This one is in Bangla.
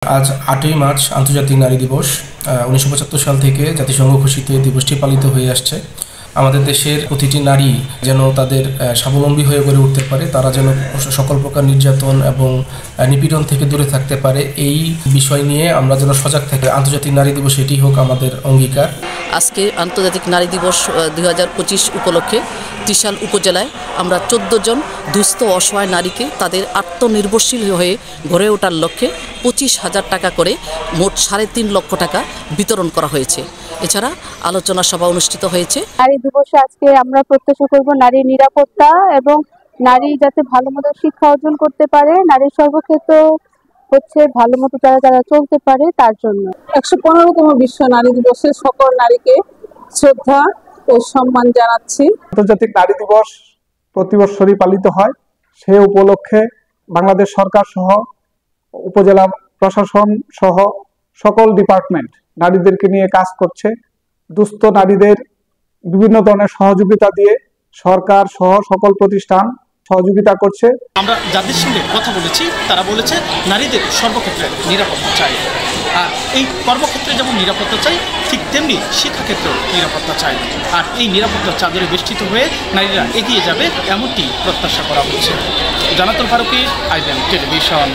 আজ ৮ই মার্চ আন্তর্জাতিক নারী দিবস। ১৯৭৫ সাল থেকে জাতিসংঘ ঘোষিত এই দিবসটি পালিত হয়ে আসছে। আমাদের দেশের প্রতিটি নারী যেন তাদের স্বাবলম্বী হয়ে গড়ে উঠতে পারে, তারা যেন সকল প্রকার নির্যাতন এবং নিপীড়ন থেকে দূরে থাকতে পারে, এই বিষয় নিয়ে আমরা যেন সজাগ থাকি। আন্তর্জাতিক নারী দিবস এটি হোক আমাদের অঙ্গীকার। আজকে আন্তর্জাতিক নারী দিবস ২০২৫ উপলক্ষে ত্রিশাল উপজেলায় আমরা ১৪ জন দুস্থ অসহায় নারীকে তাদের আত্মনির্ভরশীল হয়ে গড়ে ওঠার লক্ষ্যে ২৫,০০০ টাকা করে মোট ৩.৫ লক্ষ টাকা বিতরণ করা হয়েছে। এছাড়া আলোচনা সভা অনুষ্ঠিত হয়েছে। নারী দিবসে আজকে আমরা প্রত্যাশা করব নারীর নিরাপত্তা এবং নারী যাতে ভালো মতো শিক্ষা অর্জন করতে পারে, নারীর সর্বক্ষেত্র হচ্ছে ভালো মতো যারা চলতে পারে তার জন্য। ১১৫তম বিশ্ব নারী দিবসে সকল নারীকে শ্রদ্ধা ও সম্মান জানাচ্ছি। আন্তর্জাতিক নারী দিবস প্রতি বছরই পালিত হয়। সে উপলক্ষে বাংলাদেশ সরকার সহ উপজেলা প্রশাসন সহ সকল ডিপার্টমেন্ট নারীদেরকে নিয়ে কাজ করছে। দুস্থ নারীদের বিভিন্ন ধরনের সহযোগিতা দিয়ে সরকার সহ সকল প্রতিষ্ঠান সহযোগিতা করছে। আমরা যাদের সঙ্গে কথা বলেছি তারা বলেছে নারীদের সর্বক্ষেত্রে নিরাপত্তা চাই, আর এই কর্মক্ষেত্রে যেমন নিরাপত্তা চাই ঠিক তেমনি শিক্ষাক্ষেত্রেও নিরাপত্তা চাই। আর এই নিরাপত্তার চাদরে বেষ্টিত হয়ে নারীরা এগিয়ে যাবে এমনটি প্রত্যাশা করা হচ্ছে। Jannatul Faruki, IBN television.